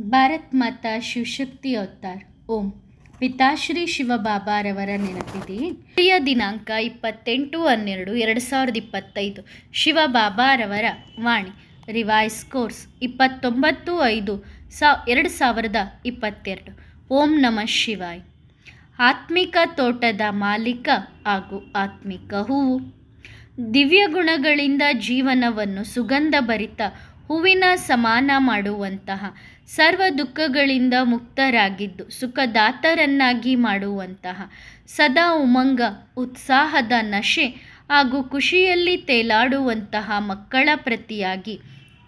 ಭಾರತ್ ಮಾತಾ Shivashakti avatar ಓಂ. ಪಿತಾಶ್ರೀ ಶಿವಬಾಬಾರವರ ನೆನಪಿದೆ. ಪ್ರಿಯ ದಿನಾಂಕ 28/12/2025. ಶಿವಬಾಬಾರವರ ವಾಣಿ. Revise course 29/5/2022. ಓಂ ನಮಃ ಶಿವಾಯ್. ಆತ್ಮಿಕ ತೋಟದ ಮಾಲೀಕ ಹಾಗೂ ಆತ್ಮಿಕ ಹೂವು. ದಿವ್ಯ ಗುಣಗಳಿಂದ ಜೀವನವನ್ನು ಸುಗಂಧಭರಿತ ಹೂವಿನ ಸಮಾನ ಮಾಡುವಂತಹ, ಸರ್ವ ದುಃಖಗಳಿಂದ ಮುಕ್ತರಾಗಿದ್ದು ಸುಖದಾತರನ್ನಾಗಿ ಮಾಡುವಂತಹ, ಸದಾ ಉಮಂಗ ಉತ್ಸಾಹದ ನಶೆ ಹಾಗೂ ಖುಷಿಯಲ್ಲಿ ತೇಲಾಡುವಂತಹ ಮಕ್ಕಳ ಪ್ರತಿಯಾಗಿ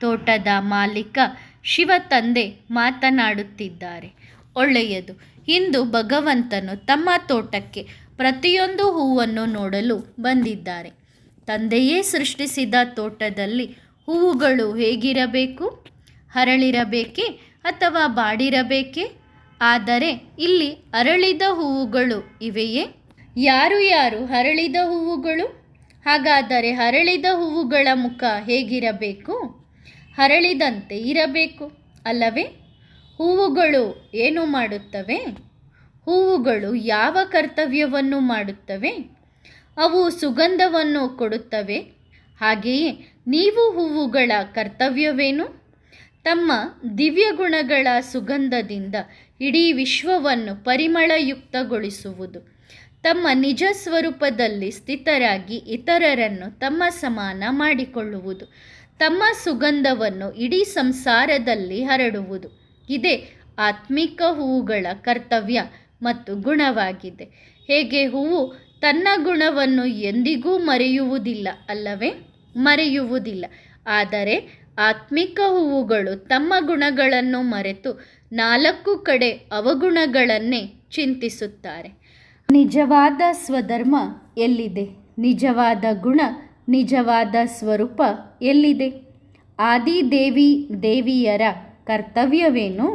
ತೋಟದ ಮಾಲೀಕ ಶಿವ ತಂದೆ ಮಾತನಾಡುತ್ತಿದ್ದಾರೆ. ಒಳ್ಳೆಯದು. ಇಂದು ಭಗವಂತನು ತಮ್ಮ ತೋಟಕ್ಕೆ ಪ್ರತಿಯೊಂದು ಹೂವನ್ನು ನೋಡಲು ಬಂದಿದ್ದಾರೆ. ತಂದೆಯೇ ಸೃಷ್ಟಿಸಿದ ತೋಟದಲ್ಲಿ ಹೂವುಗಳು ಹೇಗಿರಬೇಕು? ಹರಳಿರಬೇಕೇ ಅಥವಾ ಬಾಡಿರಬೇಕೇ? ಆದರೆ ಇಲ್ಲಿ ಅರಳಿದ ಹೂವುಗಳು ಇವೆಯೇ? ಯಾರು ಹರಳಿದ ಹೂವುಗಳು? ಹಾಗಾದರೆ ಹರಳಿದ ಹೂವುಗಳ ಮುಖ ಹೇಗಿರಬೇಕು? ಹರಳಿದಂತೆ ಇರಬೇಕು ಅಲ್ಲವೇ? ಹೂವುಗಳು ಏನು ಮಾಡುತ್ತವೆ? ಹೂವುಗಳು ಯಾವ ಕರ್ತವ್ಯವನ್ನು ಮಾಡುತ್ತವೆ? ಅವು ಸುಗಂಧವನ್ನು ಕೊಡುತ್ತವೆ. ಹಾಗೆಯೇ ನೀವು ಹೂವುಗಳ ಕರ್ತವ್ಯವೇನು? ತಮ್ಮ ದಿವ್ಯ ಗುಣಗಳ ಸುಗಂಧದಿಂದ ಇಡೀ ವಿಶ್ವವನ್ನು ಪರಿಮಳಯುಕ್ತಗೊಳಿಸುವುದು. ತಮ್ಮ ನಿಜ ಸ್ವರೂಪದಲ್ಲಿ ಸ್ಥಿತರಾಗಿ ಇತರರನ್ನು ತಮ್ಮ ಸಮಾನ ಮಾಡಿಕೊಳ್ಳುವುದು. ತಮ್ಮ ಸುಗಂಧವನ್ನು ಇಡೀ ಸಂಸಾರದಲ್ಲಿ ಹರಡುವುದು. ಇದೇ ಆತ್ಮಿಕ ಹೂವುಗಳ ಕರ್ತವ್ಯ ಮತ್ತು ಗುಣವಾಗಿದೆ. ಹೇಗೆ ಹೂವು ತನ್ನ ಗುಣವನ್ನು ಎಂದಿಗೂ ಮರೆಯುವುದಿಲ್ಲ ಅಲ್ಲವೇ? ಮರೆಯುವುದಿಲ್ಲ. ಆದರೆ ಆತ್ಮಿಕ ಹೂವುಗಳು ತಮ್ಮ ಗುಣಗಳನ್ನು ಮರೆತು ನಾಲ್ಕು ಕಡೆ ಅವಗುಣಗಳನ್ನೇ ಚಿಂತಿಸುತ್ತಾರೆ. ನಿಜವಾದ ಸ್ವಧರ್ಮ ಎಲ್ಲಿದೆ? ನಿಜವಾದ ಗುಣ, ನಿಜವಾದ ಸ್ವರೂಪ ಎಲ್ಲಿದೆ? ದೇವಿಯರ ಕರ್ತವ್ಯವೇನು?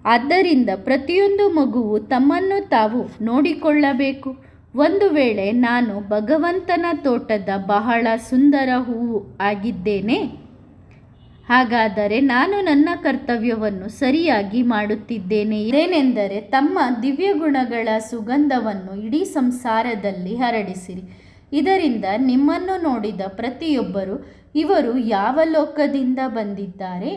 ಆದ್ದರಿಂದ ಪ್ರತಿಯೊಂದು ಮಗುವು ತಮ್ಮನ್ನು ತಾವು ನೋಡಿಕೊಳ್ಳಬೇಕು. ಒಂದು ವೇಳೆ ನಾನು ಭಗವಂತನ ತೋಟದ ಬಹಳ ಸುಂದರ ಹೂವು ಆಗಿದ್ದೇನೆ, ಹಾಗಾದರೆ ನಾನು ನನ್ನ ಕರ್ತವ್ಯವನ್ನು ಸರಿಯಾಗಿ ಮಾಡುತ್ತಿದ್ದೇನೆ. ಏನೆಂದರೆ ತಮ್ಮ ದಿವ್ಯ ಗುಣಗಳ ಸುಗಂಧವನ್ನು ಇಡೀ ಸಂಸಾರದಲ್ಲಿ ಹರಡಿಸಿರಿ. ಇದರಿಂದ ನಿಮ್ಮನ್ನು ನೋಡಿದ ಪ್ರತಿಯೊಬ್ಬರು ಇವರು ಯಾವ ಲೋಕದಿಂದ ಬಂದಿದ್ದಾರೆ?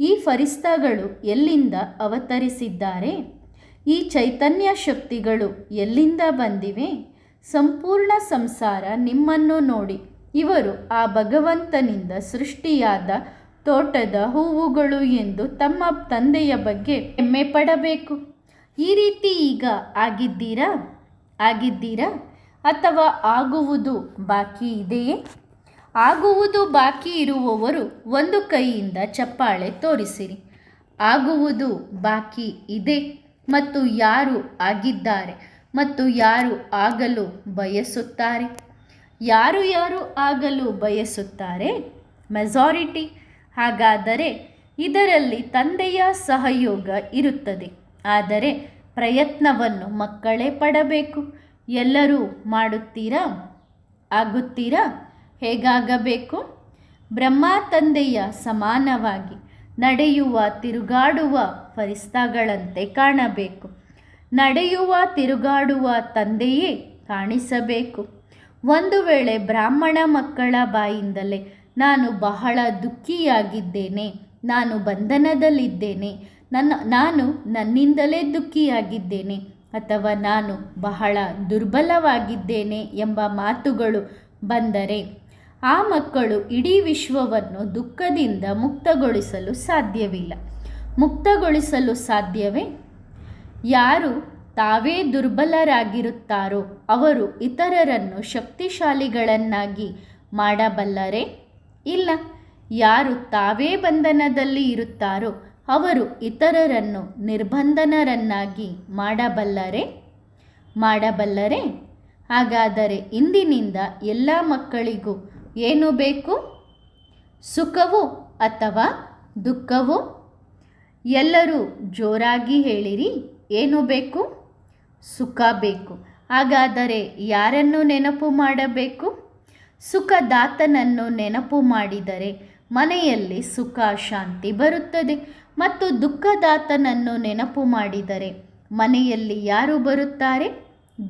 ಈ ಫರಿಸ್ತಾಗಳು ಎಲ್ಲಿಂದ ಅವತರಿಸಿದ್ದಾರೆ? ಈ ಚೈತನ್ಯ ಶಕ್ತಿಗಳು ಎಲ್ಲಿಂದ ಬಂದಿವೆ? ಸಂಪೂರ್ಣ ಸಂಸಾರ ನಿಮ್ಮನ್ನು ನೋಡಿ ಇವರು ಆ ಭಗವಂತನಿಂದ ಸೃಷ್ಟಿಯಾದ ತೋಟದ ಹೂವುಗಳು ಎಂದು ತಮ್ಮ ತಂದೆಯ ಬಗ್ಗೆ ಹೆಮ್ಮೆ ಪಡಬೇಕು. ಈ ರೀತಿ ಈಗ ಆಗಿದ್ದೀರಾ ಅಥವಾ ಆಗುವುದು ಬಾಕಿ ಇದೆಯೇ? ಆಗುವುದು ಬಾಕಿ ಇರುವವರು ಒಂದು ಕೈಯಿಂದ ಚಪ್ಪಾಳೆ ತೋರಿಸಿರಿ. ಆಗುವುದು ಬಾಕಿ ಇದೆ ಮತ್ತು ಯಾರು ಆಗಿದ್ದಾರೆ ಮತ್ತು ಯಾರು ಆಗಲು ಬಯಸುತ್ತಾರೆ? ಯಾರು ಆಗಲು ಬಯಸುತ್ತಾರೆ? ಮೆಜಾರಿಟಿ. ಹಾಗಾದರೆ ಇದರಲ್ಲಿ ತಂದೆಯ ಸಹಯೋಗ ಇರುತ್ತದೆ. ಆದರೆ ಪ್ರಯತ್ನವನ್ನು ಮಕ್ಕಳೇ ಪಡಬೇಕು. ಎಲ್ಲರೂ ಮಾಡುತ್ತೀರಾ? ಆಗುತ್ತೀರಾ? ಹೇಗಾಗಬೇಕು? ಬ್ರಹ್ಮ ತಂದೆಯ ಸಮಾನವಾಗಿ ನಡೆಯುವ ತಿರುಗಾಡುವ ಫರಿಸ್ತಾಗಳಂತೆ ಕಾಣಬೇಕು. ನಡೆಯುವ ತಿರುಗಾಡುವ ತಂದೆಯೇ ಕಾಣಿಸಬೇಕು. ಒಂದು ವೇಳೆ ಬ್ರಾಹ್ಮಣ ಮಕ್ಕಳ ಬಾಯಿಂದಲೇ ನಾನು ಬಹಳ ದುಃಖಿಯಾಗಿದ್ದೇನೆ, ನಾನು ಬಂಧನದಲ್ಲಿದ್ದೇನೆ, ನಾನು ನನ್ನಿಂದಲೇ ದುಃಖಿಯಾಗಿದ್ದೇನೆ ಅಥವಾ ನಾನು ಬಹಳ ದುರ್ಬಲವಾಗಿದ್ದೇನೆ ಎಂಬ ಮಾತುಗಳು ಬಂದರೆ ಆ ಮಕ್ಕಳು ಇಡೀ ವಿಶ್ವವನ್ನು ದುಃಖದಿಂದ ಮುಕ್ತಗೊಳಿಸಲು ಸಾಧ್ಯವಿಲ್ಲ. ಮುಕ್ತಗೊಳಿಸಲು ಸಾಧ್ಯವೇ? ಯಾರು ತಾವೇ ದುರ್ಬಲರಾಗಿರುತ್ತಾರೋ ಅವರು ಇತರರನ್ನು ಶಕ್ತಿಶಾಲಿಗಳನ್ನಾಗಿ ಮಾಡಬಲ್ಲರೇ? ಇಲ್ಲ. ಯಾರು ತಾವೇ ಬಂಧನದಲ್ಲಿ ಇರುತ್ತಾರೋ ಅವರು ಇತರರನ್ನು ನಿರ್ಬಂಧನರನ್ನಾಗಿ ಮಾಡಬಲ್ಲರೇ? ಹಾಗಾದರೆ ಇಂದಿನಿಂದ ಎಲ್ಲ ಮಕ್ಕಳಿಗೂ ಏನು ಬೇಕು? ಸುಖವೋ ಅಥವಾ ದುಃಖವೋ? ಎಲ್ಲರೂ ಜೋರಾಗಿ ಹೇಳಿರಿ. ಏನು ಬೇಕು? ಸುಖ ಬೇಕು. ಹಾಗಾದರೆ ಯಾರನ್ನು ನೆನಪು ಮಾಡಬೇಕು? ಸುಖದಾತನನ್ನು ನೆನಪು ಮಾಡಿದರೆ ಮನೆಯಲ್ಲಿ ಸುಖ ಶಾಂತಿ ಬರುತ್ತದೆ. ಮತ್ತು ದುಃಖದಾತನನ್ನು ನೆನಪು ಮಾಡಿದರೆ ಮನೆಯಲ್ಲಿ ಯಾರು ಬರುತ್ತಾರೆ?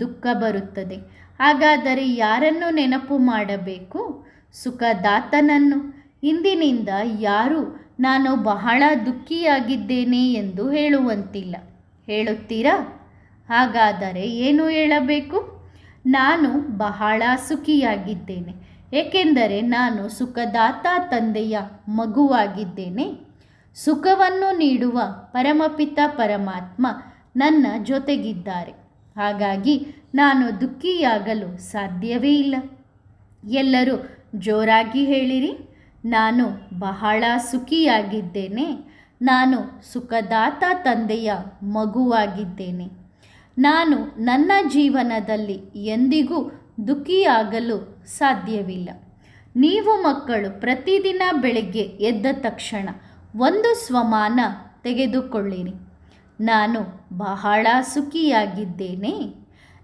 ದುಃಖ ಬರುತ್ತದೆ. ಹಾಗಾದರೆ ಯಾರನ್ನು ನೆನಪು ಮಾಡಬೇಕು? ಸುಖದಾತನನ್ನು. ಇಂದಿನಿಂದ ಯಾರು ನಾನು ಬಹಳ ದುಃಖಿಯಾಗಿದ್ದೇನೆ ಎಂದು ಹೇಳುವಂತಿಲ್ಲ. ಹೇಳುತ್ತೀರಾ? ಹಾಗಾದರೆ ಏನು ಹೇಳಬೇಕು? ನಾನು ಬಹಳ ಸುಖಿಯಾಗಿದ್ದೇನೆ, ಏಕೆಂದರೆ ನಾನು ಸುಖದಾತ ತಂದೆಯ ಮಗುವಾಗಿದ್ದೇನೆ. ಸುಖವನ್ನು ನೀಡುವ ಪರಮಪಿತ ಪರಮಾತ್ಮ ನನ್ನ ಜೊತೆಗಿದ್ದಾರೆ. ಹಾಗಾಗಿ ನಾನು ದುಃಖಿಯಾಗಲು ಸಾಧ್ಯವೇ ಇಲ್ಲ. ಎಲ್ಲರೂ ಜೋರಾಗಿ ಹೇಳಿರಿ, ನಾನು ಬಹಳ ಸುಖಿಯಾಗಿದ್ದೇನೆ. ನಾನು ಸುಖದಾತ ತಂದೆಯ ಮಗುವಾಗಿದ್ದೇನೆ. ನಾನು ನನ್ನ ಜೀವನದಲ್ಲಿ ಎಂದಿಗೂ ದುಃಖಿಯಾಗಲು ಸಾಧ್ಯವಿಲ್ಲ. ನೀವು ಮಕ್ಕಳು ಪ್ರತಿದಿನ ಬೆಳಗ್ಗೆ ಎದ್ದ ತಕ್ಷಣ ಒಂದು ಸ್ವಮಾನ ತೆಗೆದುಕೊಳ್ಳಿರಿ. ನಾನು ಬಹಳ ಸುಖಿಯಾಗಿದ್ದೇನೆ.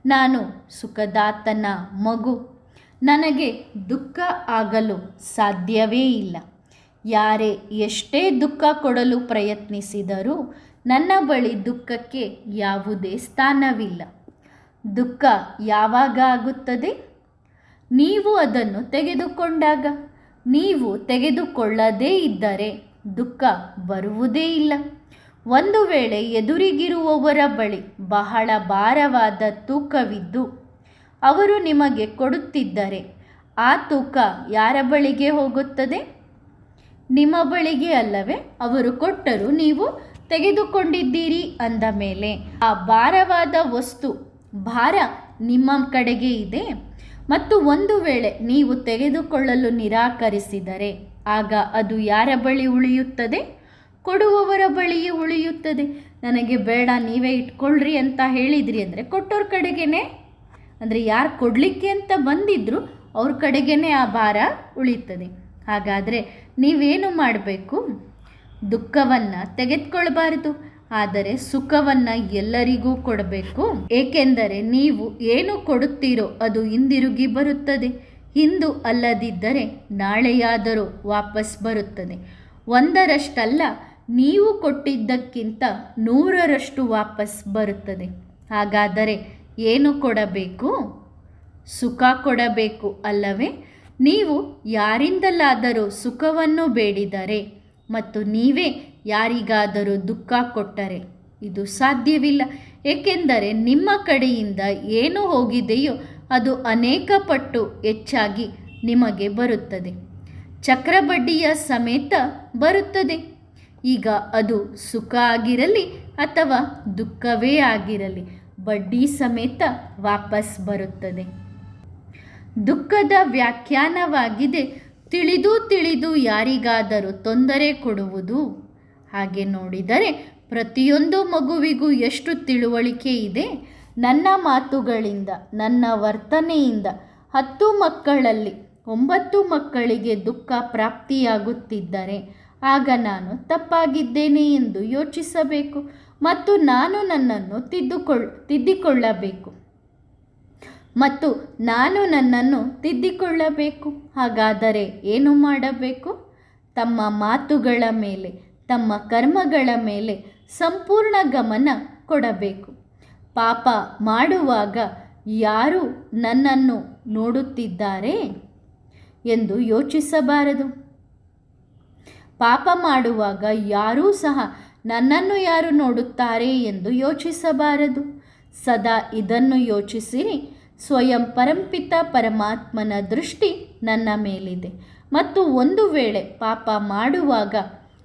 ನಾನು ಸುಖದಾತನ ಮಗು. ನನಗೆ ದುಃಖ ಆಗಲು ಸಾಧ್ಯವೇ ಇಲ್ಲ. ಯಾರೇ ಎಷ್ಟೇ ದುಃಖ ಕೊಡಲು ಪ್ರಯತ್ನಿಸಿದರೂ ನನ್ನ ಬಳಿ ದುಃಖಕ್ಕೆ ಯಾವುದೇ ಸ್ಥಾನವಿಲ್ಲ. ದುಃಖ ಯಾವಾಗ ಆಗುತ್ತದೆ? ನೀವು ಅದನ್ನು ತೆಗೆದುಕೊಂಡಾಗ. ನೀವು ತೆಗೆದುಕೊಳ್ಳದೇ ಇದ್ದರೆ ದುಃಖ ಬರುವುದೇ ಇಲ್ಲ. ಒಂದು ವೇಳೆ ಎದುರಿಗಿರುವವರ ಬಳಿ ಬಹಳ ಭಾರವಾದ ತೂಕವಿದ್ದು ಅವರು ನಿಮಗೆ ಕೊಡುತ್ತಿದ್ದರೆ ಆ ತೂಕ ಯಾರ ಬಳಿಗೆ ಹೋಗುತ್ತದೆ? ನಿಮ್ಮ ಬಳಿಗೆ ಅಲ್ಲವೇ? ಅವರು ಕೊಟ್ಟರು, ನೀವು ತೆಗೆದುಕೊಂಡಿದ್ದೀರಿ ಅಂದ ಮೇಲೆ ಆ ಭಾರವಾದ ಭಾರ ನಿಮ್ಮ ಕಡೆಗೆ ಇದೆ. ಮತ್ತು ಒಂದು ವೇಳೆ ನೀವು ತೆಗೆದುಕೊಳ್ಳಲು ನಿರಾಕರಿಸಿದರೆ ಆಗ ಅದು ಯಾರ ಬಳಿ ಉಳಿಯುತ್ತದೆ? ಕೊಡುವವರ ಬಳಿಯೇ ಉಳಿಯುತ್ತದೆ. ನನಗೆ ಬೇಡ, ನೀವೇ ಇಟ್ಕೊಳ್ರಿ ಅಂತ ಹೇಳಿದ್ರಿ ಅಂದರೆ ಕೊಟ್ಟವ್ರ ಕಡೆಗೇನೆ, ಅಂದರೆ ಯಾರು ಕೊಡಲಿಕ್ಕೆ ಅಂತ ಬಂದಿದ್ರು ಅವ್ರ ಕಡೆಗೇನೆ ಆ ಭಾರ ಉಳಿಯುತ್ತದೆ. ಹಾಗಾದರೆ ನೀವೇನು ಮಾಡಬೇಕು? ದುಃಖವನ್ನು ತೆಗೆದುಕೊಳ್ಬಾರ್ದು, ಆದರೆ ಸುಖವನ್ನು ಎಲ್ಲರಿಗೂ ಕೊಡಬೇಕು. ಏಕೆಂದರೆ ನೀವು ಏನು ಕೊಡುತ್ತೀರೋ ಅದು ಹಿಂದಿರುಗಿ ಬರುತ್ತದೆ. ಇಂದು ಅಲ್ಲದಿದ್ದರೆ ನಾಳೆಯಾದರೂ ವಾಪಸ್ ಬರುತ್ತದೆ. 1ರಷ್ಟಲ್ಲ, ನೀವು ಕೊಟ್ಟಿದ್ದಕ್ಕಿಂತ 100ರಷ್ಟು ವಾಪಸ್ ಬರುತ್ತದೆ. ಹಾಗಾದರೆ ಏನು ಕೊಡಬೇಕು? ಸುಖ ಕೊಡಬೇಕು ಅಲ್ಲವೇ? ನೀವು ಯಾರಿಂದಲಾದರೂ ಸುಖವನ್ನು ಬೇಡಿದರೆ ಮತ್ತು ನೀವೇ ಯಾರಿಗಾದರೂ ದುಃಖ ಕೊಟ್ಟರೆ ಇದು ಸಾಧ್ಯವಿಲ್ಲ. ಏಕೆಂದರೆ ನಿಮ್ಮ ಕಡೆಯಿಂದ ಏನು ಹೋಗಿದೆಯೋ ಅದು ಅನೇಕ ಪಟ್ಟು ಹೆಚ್ಚಾಗಿ ನಿಮಗೆ ಬರುತ್ತದೆ. ಚಕ್ರಬಡ್ಡಿಯ ಸಮೇತ ಬರುತ್ತದೆ. ಈಗ ಅದು ಸುಖ ಆಗಿರಲಿ ಅಥವಾ ದುಃಖವೇ ಆಗಿರಲಿ, ಬಡ್ಡಿ ಸಮೇತ ವಾಪಸ್ ಬರುತ್ತದೆ. ದುಃಖದ ವ್ಯಾಖ್ಯಾನವಾಗಿದೆ ತಿಳಿದು ಯಾರಿಗಾದರೂ ತೊಂದರೆ ಕೊಡುವುದು. ಹಾಗೆ ನೋಡಿದರೆ ಪ್ರತಿಯೊಂದು ಮಗುವಿಗೂ ಎಷ್ಟು ತಿಳುವಳಿಕೆ ಇದೆ. ನನ್ನ ಮಾತುಗಳಿಂದ, ನನ್ನ ವರ್ತನೆಯಿಂದ 10 ಮಕ್ಕಳಲ್ಲಿ 9 ಮಕ್ಕಳಿಗೆ ದುಃಖ ಪ್ರಾಪ್ತಿಯಾಗುತ್ತಿದ್ದರೆ ಆಗ ನಾನು ತಪ್ಪಾಗಿದ್ದೇನೆ ಎಂದು ಯೋಚಿಸಬೇಕು ಮತ್ತು ನಾನು ನನ್ನನ್ನು ತಿದ್ದಿಕೊಳ್ಳಬೇಕು. ಹಾಗಾದರೆ ಏನು ಮಾಡಬೇಕು? ತಮ್ಮ ಮಾತುಗಳ ಮೇಲೆ, ತಮ್ಮ ಕರ್ಮಗಳ ಮೇಲೆ ಸಂಪೂರ್ಣ ಗಮನ ಕೊಡಬೇಕು. ಪಾಪ ಮಾಡುವಾಗ ಯಾರು ನನ್ನನ್ನು ನೋಡುತ್ತಿದ್ದಾರೆ ಎಂದು ಯೋಚಿಸಬಾರದು. ಪಾಪ ಮಾಡುವಾಗ ಯಾರೂ ಸಹ ನನ್ನನ್ನು ಯಾರು ನೋಡುತ್ತಾರೆ ಎಂದು ಯೋಚಿಸಬಾರದು. ಸದಾ ಇದನ್ನು ಯೋಚಿಸಿರಿ, ಸ್ವಯಂ ಪರಂಪಿತ ಪರಮಾತ್ಮನ ದೃಷ್ಟಿ ನನ್ನ ಮೇಲಿದೆ ಮತ್ತು ಒಂದು ವೇಳೆ ಪಾಪ ಮಾಡುವಾಗ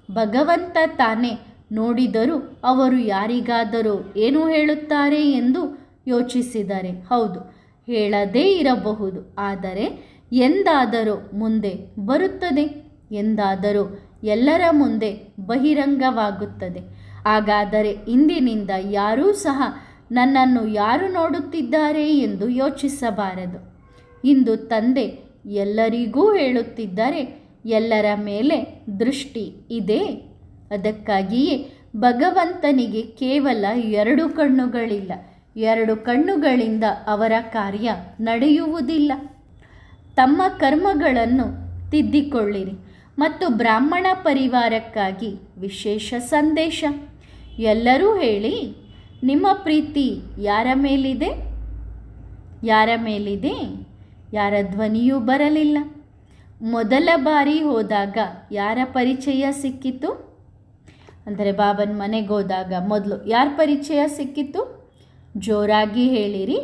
ಭಗವಂತ ತಾನೇ ನೋಡಿದರೂ ಅವರು ಯಾರಿಗಾದರೂ ಏನು ಹೇಳುತ್ತಾರೆ ಎಂದು ಯೋಚಿಸಿದರೆ ಹೌದು, ಹೇಳದೇ ಇರಬಹುದು. ಆದರೆ ಎಂದಾದರೂ ಮುಂದೆ ಬರುತ್ತದೆ, ಎಂದಾದರೂ ಎಲ್ಲರ ಮುಂದೆ ಬಹಿರಂಗವಾಗುತ್ತದೆ. ಹಾಗಾದರೆ ಇಂದಿನಿಂದ ಯಾರೂ ಸಹ ನನ್ನನ್ನು ಯಾರು ನೋಡುತ್ತಿದ್ದಾರೆ ಎಂದು ಯೋಚಿಸಬಾರದು. ಇಂದು ತಂದೆ ಎಲ್ಲರಿಗೂ ಹೇಳುತ್ತಿದ್ದಾರೆ, ಎಲ್ಲರ ಮೇಲೆ ದೃಷ್ಟಿ ಇದೆ. ಅದಕ್ಕಾಗಿಯೇ ಭಗವಂತನಿಗೆ ಕೇವಲ 2 ಕಣ್ಣುಗಳಿಲ್ಲ. 2 ಕಣ್ಣುಗಳಿಂದ ಅವರ ಕಾರ್ಯ ನಡೆಯುವುದಿಲ್ಲ. ತಮ್ಮ ಕರ್ಮಗಳನ್ನು ತಿದ್ದಿಕೊಳ್ಳಿರಿ ಮತ್ತು ಬ್ರಾಹ್ಮಣ ಪರಿವಾರಕ್ಕಾಗಿ ವಿಶೇಷ ಸಂದೇಶ. ಎಲ್ಲರೂ ಹೇಳಿ, ನಿಮ್ಮ ಪ್ರೀತಿ ಯಾರ ಮೇಲಿದೆ? ಯಾರ ಮೇಲಿದೆ? ಯಾರ ಧ್ವನಿಯೂ ಬರಲಿಲ್ಲ. ಮೊದಲ ಬಾರಿ ಹೋದಾಗ ಯಾರ ಪರಿಚಯ ಸಿಕ್ಕಿತು? ಅಂದರೆ ಬಾಬನ ಮನೆಗೆ ಹೋದಾಗ ಮೊದಲು ಯಾರ ಪರಿಚಯ ಸಿಕ್ಕಿತು? ಜೋರಾಗಿ ಹೇಳಿರಿ.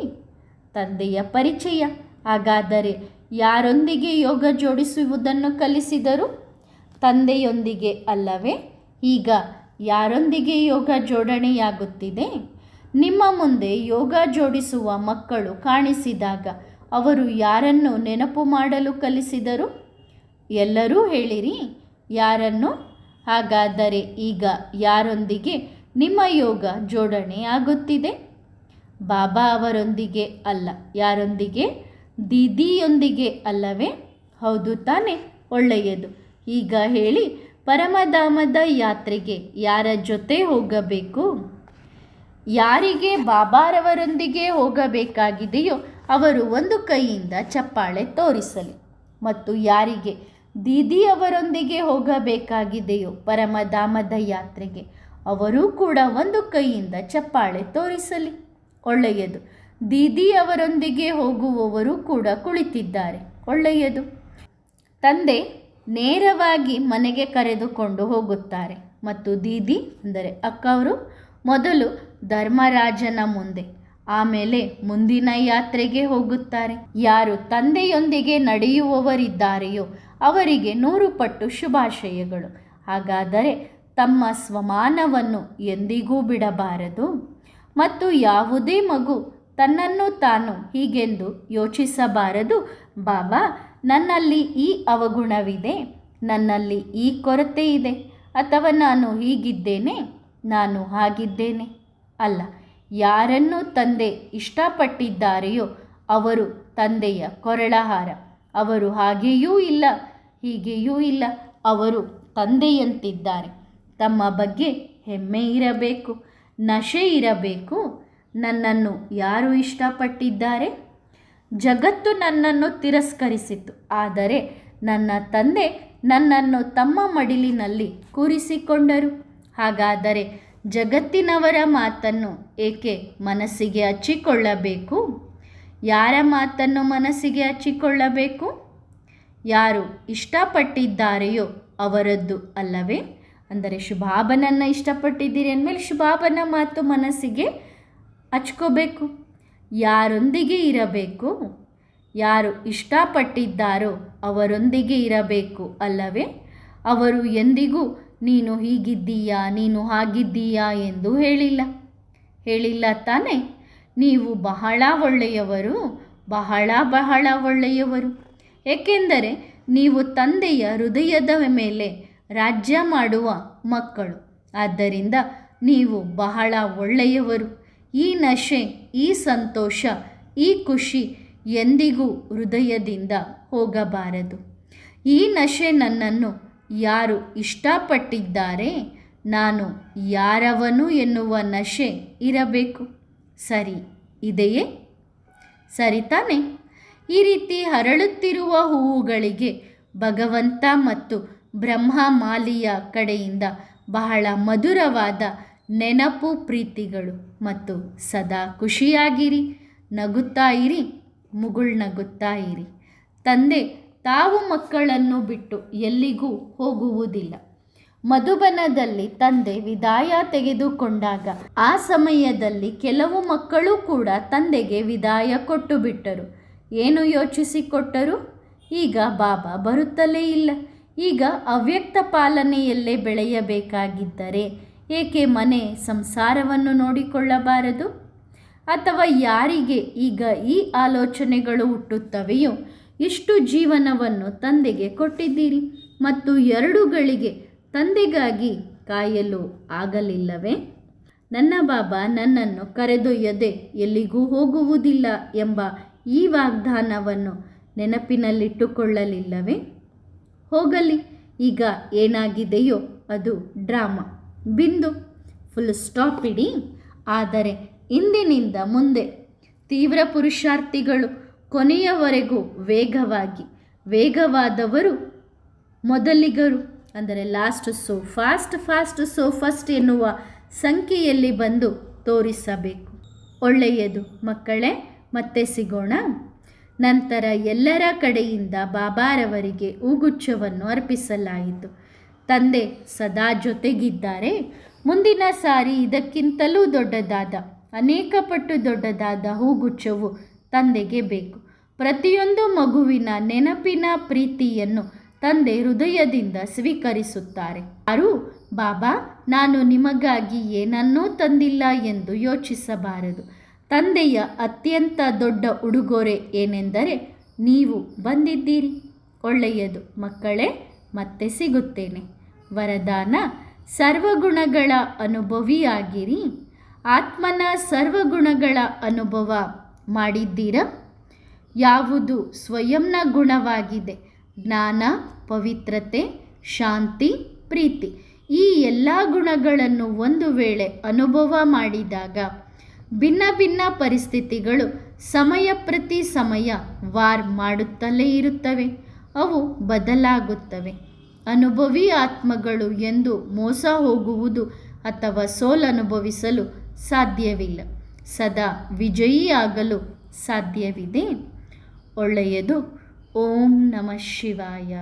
ತಂದೆಯ ಪರಿಚಯ. ಹಾಗಾದರೆ ಯಾರೊಂದಿಗೆ ಯೋಗ ಜೋಡಿಸುವುದನ್ನು ಕಲಿಸಿದರು? ತಂದೆಯೊಂದಿಗೆ ಅಲ್ಲವೇ? ಈಗ ಯಾರೊಂದಿಗೆ ಯೋಗ ಜೋಡಣೆಯಾಗುತ್ತಿದೆ? ನಿಮ್ಮ ಮುಂದೆ ಯೋಗ ಜೋಡಿಸುವ ಮಕ್ಕಳು ಕಾಣಿಸಿದಾಗ ಅವರು ಯಾರನ್ನು ನೆನಪು ಮಾಡಲು ಕಲಿಸಿದರು? ಎಲ್ಲರೂ ಹೇಳಿರಿ, ಯಾರನ್ನು? ಹಾಗಾದರೆ ಈಗ ಯಾರೊಂದಿಗೆ ನಿಮ್ಮ ಯೋಗ ಜೋಡಣೆ ಆಗುತ್ತಿದೆ? ಬಾಬಾ ಅವರೊಂದಿಗೆ ಅಲ್ಲ. ಯಾರೊಂದಿಗೆ? ದೀದಿಯೊಂದಿಗೆ ಅಲ್ಲವೇ? ಹೌದು ತಾನೆ? ಒಳ್ಳೆಯದು. ಈಗ ಹೇಳಿ, ಪರಮಧಾಮದ ಯಾತ್ರೆಗೆ ಯಾರ ಜೊತೆ ಹೋಗಬೇಕು? ಯಾರಿಗೆ ಬಾಬಾರವರೊಂದಿಗೆ ಹೋಗಬೇಕಾಗಿದೆಯೋ ಅವರು ಒಂದು ಕೈಯಿಂದ ಚಪ್ಪಾಳೆ ತೋರಿಸಲಿ. ಮತ್ತು ಯಾರಿಗೆ ದೀದಿಯವರೊಂದಿಗೆ ಹೋಗಬೇಕಾಗಿದೆಯೋ ಪರಮಧಾಮದ ಯಾತ್ರೆಗೆ, ಅವರೂ ಕೂಡ ಒಂದು ಕೈಯಿಂದ ಚಪ್ಪಾಳೆ ತೋರಿಸಲಿ. ಒಳ್ಳೆಯದು. ದೀದಿಯವರೊಂದಿಗೆ ಹೋಗುವವರು ಕೂಡ ಕುಳಿತಿದ್ದಾರೆ. ಒಳ್ಳೆಯದು. ತಂದೆ ನೇರವಾಗಿ ಮನೆಗೆ ಕರೆದುಕೊಂಡು ಹೋಗುತ್ತಾರೆ ಮತ್ತು ದೀದಿ ಅಂದರೆ ಅಕ್ಕವರು ಮೊದಲು ಧರ್ಮರಾಜನ ಮುಂದೆ, ಆಮೇಲೆ ಮುಂದಿನ ಯಾತ್ರೆಗೆ ಹೋಗುತ್ತಾರೆ. ಯಾರು ತಂದೆಯೊಂದಿಗೆ ನಡೆಯುವವರಿದ್ದಾರೆಯೋ ಅವರಿಗೆ 100 ಪಟ್ಟು ಶುಭಾಶಯಗಳು. ಹಾಗಾದರೆ ತಮ್ಮ ಸ್ವಮಾನವನ್ನು ಎಂದಿಗೂ ಬಿಡಬಾರದು ಮತ್ತು ಯಾವುದೇ ಮಗು ತನ್ನನ್ನು ತಾನು ಹೀಗೆಂದು ಯೋಚಿಸಬಾರದು. ಬಾಬಾ, ನನ್ನಲ್ಲಿ ಈ ಅವಗುಣವಿದೆ, ನನ್ನಲ್ಲಿ ಈ ಕೊರತೆ ಇದೆ, ಅಥವಾ ನಾನು ಹೀಗಿದ್ದೇನೆ, ನಾನು ಹಾಗಿದ್ದೇನೆ. ಅಲ್ಲ, ಯಾರನ್ನು ತಂದೆ ಇಷ್ಟಪಟ್ಟಿದ್ದಾರೆಯೋ ಅವರು ತಂದೆಯ ಕೊರಳಹಾರ. ಅವರು ಹಾಗೆಯೂ ಇಲ್ಲ, ಹೀಗೆಯೂ ಇಲ್ಲ, ಅವರು ತಂದೆಯಂತಿದ್ದಾರೆ. ತಮ್ಮ ಬಗ್ಗೆ ಹೆಮ್ಮೆ ಇರಬೇಕು, ನಶೆ ಇರಬೇಕು. ನನ್ನನ್ನು ಯಾರು ಇಷ್ಟಪಟ್ಟಿದ್ದಾರೆ? ಜಗತ್ತು ನನ್ನನ್ನು ತಿರಸ್ಕರಿಸಿತು, ಆದರೆ ನನ್ನ ತಂದೆ ನನ್ನನ್ನು ತಮ್ಮ ಮಡಿಲಿನಲ್ಲಿ ಕೂರಿಸಿಕೊಂಡರು. ಹಾಗಾದರೆ ಜಗತ್ತಿನವರ ಮಾತನ್ನು ಏಕೆ ಮನಸ್ಸಿಗೆ ಹಚ್ಚಿಕೊಳ್ಳಬೇಕು? ಯಾರ ಮಾತನ್ನು ಮನಸ್ಸಿಗೆ ಹಚ್ಚಿಕೊಳ್ಳಬೇಕು? ಯಾರು ಇಷ್ಟಪಟ್ಟಿದ್ದಾರೆಯೋ ಅವರದ್ದು ಅಲ್ಲವೇ? ಅಂದರೆ ಶುಭಾಬನನ್ನು ಇಷ್ಟಪಟ್ಟಿದ್ದೀರಿ ಅಂದಮೇಲೆ ಶುಭಾಬನ ಮಾತು ಮನಸ್ಸಿಗೆ ಹಚ್ಕೋಬೇಕು. ಯಾರೊಂದಿಗೆ ಇರಬೇಕು? ಯಾರು ಇಷ್ಟಪಟ್ಟಿದ್ದಾರೋ ಅವರೊಂದಿಗೆ ಇರಬೇಕು ಅಲ್ಲವೇ? ಅವರು ಎಂದಿಗೂ ನೀನು ಹೀಗಿದ್ದೀಯಾ, ನೀನು ಹಾಗಿದ್ದೀಯಾ ಎಂದು ಹೇಳಿಲ್ಲ ತಾನೆ? ನೀವು ಬಹಳ ಒಳ್ಳೆಯವರು, ಬಹಳ ಒಳ್ಳೆಯವರು. ಏಕೆಂದರೆ ನೀವು ತಂದೆಯ ಹೃದಯದ ಮೇಲೆ ರಾಜ್ಯ ಮಾಡುವ ಮಕ್ಕಳು. ಆದ್ದರಿಂದ ನೀವು ಬಹಳ ಒಳ್ಳೆಯವರು. ಈ ನಶೆ, ಈ ಸಂತೋಷ, ಈ ಖುಷಿ ಎಂದಿಗೂ ಹೃದಯದಿಂದ ಹೋಗಬಾರದು. ಈ ನಶೆ ನನ್ನನ್ನು ಯಾರು ಇಷ್ಟಪಟ್ಟಿದ್ದಾರೆ, ನಾನು ಯಾರವನು ಎನ್ನುವ ನಶೆ ಇರಬೇಕು. ಸರಿ ಇದೆಯೇ? ಸರಿ ತಾನೆ? ಈ ರೀತಿ ಹರಳುತ್ತಿರುವ ಹೂವುಗಳಿಗೆ ಭಗವಂತ ಮತ್ತು ಬ್ರಹ್ಮ ಮಾಲಿಯ ಕಡೆಯಿಂದ ಬಹಳ ಮಧುರವಾದ ನೆನಪು, ಪ್ರೀತಿಗಳು. ಮತ್ತು ಸದಾ ಖುಷಿಯಾಗಿರಿ, ನಗುತ್ತಾ ಇರಿ, ಮುಗುಳ್ನಗುತ್ತಾ ಇರಿ. ತಂದೆ ತಾವು ಮಕ್ಕಳನ್ನು ಬಿಟ್ಟು ಎಲ್ಲಿಗೂ ಹೋಗುವುದಿಲ್ಲ. ಮಧುಬನದಲ್ಲಿ ತಂದೆ ವಿದಾಯ ತೆಗೆದುಕೊಂಡಾಗ ಆ ಸಮಯದಲ್ಲಿ ಕೆಲವು ಮಕ್ಕಳು ಕೂಡ ತಂದೆಗೆ ವಿದಾಯ ಕೊಟ್ಟು ಬಿಟ್ಟರು. ಏನು ಯೋಚಿಸಿಕೊಟ್ಟರು? ಈಗ ಬಾಬಾ ಬರುತ್ತಲೇ ಇಲ್ಲ, ಈಗ ಅವ್ಯಕ್ತ ಪಾಲನೆಯಲ್ಲೇ ಬೆಳೆಯಬೇಕಾಗಿದ್ದರೆ ಏಕೆ ಮನೆ ಸಂಸಾರವನ್ನು ನೋಡಿಕೊಳ್ಳಬಾರದು? ಅಥವಾ ಯಾರಿಗೆ ಈಗ ಈ ಆಲೋಚನೆಗಳು ಹುಟ್ಟುತ್ತವೆಯೋ, ಇಷ್ಟು ಜೀವನವನ್ನು ತಂದೆಗೆ ಕೊಟ್ಟಿದ್ದೀರಿ ಮತ್ತು 2 ಗಳಿಗೆ ತಂದೆಗಾಗಿ ಕಾಯಲು ಆಗಲಿಲ್ಲವೇ? ನನ್ನ ಬಾಬಾ ನನ್ನನ್ನು ಕರೆದೊಯ್ಯದೆ ಎಲ್ಲಿಗೂ ಹೋಗುವುದಿಲ್ಲ ಎಂಬ ಈ ವಾಗ್ದಾನವನ್ನು ನೆನಪಿನಲ್ಲಿಟ್ಟುಕೊಳ್ಳಲಿಲ್ಲವೇ? ಹೋಗಲಿ, ಈಗ ಏನಾಗಿದೆಯೋ ಅದು ಡ್ರಾಮಾ. ಬಿಂದು, ಫುಲ್ ಸ್ಟಾಪ್ ಇಡಿ. ಆದರೆ ಇಂದಿನಿಂದ ಮುಂದೆ ತೀವ್ರ ಪುರುಷಾರ್ಥಿಗಳು ಕೊನೆಯವರೆಗೂ ವೇಗವಾದವರು ಮೊದಲಿಗರು ಅಂದರೆ ಲಾಸ್ಟ್ ಸೋ ಫಸ್ಟ್ ಎನ್ನುವ ಸಂಖ್ಯೆಯಲ್ಲಿ ಬಂದು ತೋರಿಸಬೇಕು. ಒಳ್ಳೆಯದು ಮಕ್ಕಳೇ, ಮತ್ತೆ ಸಿಗೋಣ. ನಂತರ ಎಲ್ಲರ ಕಡೆಯಿಂದ ಬಾಬಾರವರಿಗೆ ಹೂಗುಚ್ಛವನ್ನು ಅರ್ಪಿಸಲಾಯಿತು. ತಂದೆ ಸದಾ ಜೊತೆಗಿದ್ದಾರೆ. ಮುಂದಿನ ಸಾರಿ ಇದಕ್ಕಿಂತಲೂ ದೊಡ್ಡದಾದ, ಅನೇಕ ಪಟ್ಟು ದೊಡ್ಡದಾದ ಹೂಗುಚ್ಛವು ತಂದೆಗೆ ಬೇಕು. ಪ್ರತಿಯೊಂದು ಮಗುವಿನ ನೆನಪಿನ ಪ್ರೀತಿಯನ್ನು ತಂದೆ ಹೃದಯದಿಂದ ಸ್ವೀಕರಿಸುತ್ತಾರೆ. ಯಾರು ಬಾಬಾ ನಾನು ನಿಮಗಾಗಿ ಏನನ್ನೂ ತಂದಿಲ್ಲ ಎಂದು ಯೋಚಿಸಬಾರದು. ತಂದೆಯ ಅತ್ಯಂತ ದೊಡ್ಡ ಉಡುಗೊರೆ ಏನೆಂದರೆ ನೀವು ಬಂದಿದ್ದೀರಿ. ಒಳ್ಳೆಯದು ಮಕ್ಕಳೇ, ಮತ್ತೆ ಸಿಗುತ್ತೇನೆ. ವರದಾನ: ಸರ್ವಗುಣಗಳ ಅನುಭವಿಯಾಗಿರಿ. ಆತ್ಮನ ಸರ್ವಗುಣಗಳ ಅನುಭವ ಮಾಡಿದ್ದೀರಾ? ಯಾವುದು ಸ್ವಯಂನ ಗುಣವಾಗಿದೆ? ಜ್ಞಾನ, ಪವಿತ್ರತೆ, ಶಾಂತಿ, ಪ್ರೀತಿ. ಈ ಎಲ್ಲ ಗುಣಗಳನ್ನು ಒಂದು ವೇಳೆ ಅನುಭವ ಮಾಡಿದಾಗ ಭಿನ್ನ ಭಿನ್ನ ಪರಿಸ್ಥಿತಿಗಳು ಸಮಯ ಪ್ರತಿ ಸಮಯ ವಾರ್ ಮಾಡುತ್ತಲೇ ಇರುತ್ತವೆ. ಅವು ಬದಲಾಗುತ್ತವೆ. ಅನುಭವಿ ಆತ್ಮಗಳು ಎಂದು ಮೋಸ ಹೋಗುವುದು ಅಥವಾ ಸೋಲನುಭವಿಸಲು ಸಾಧ್ಯವಿಲ್ಲ. ಸದಾ ವಿಜಯಿಯಾಗಲು ಸಾಧ್ಯವಿದೆ. ಒಳ್ಳೆಯದು. ಓಂ ನಮಃ ಶಿವಾಯ.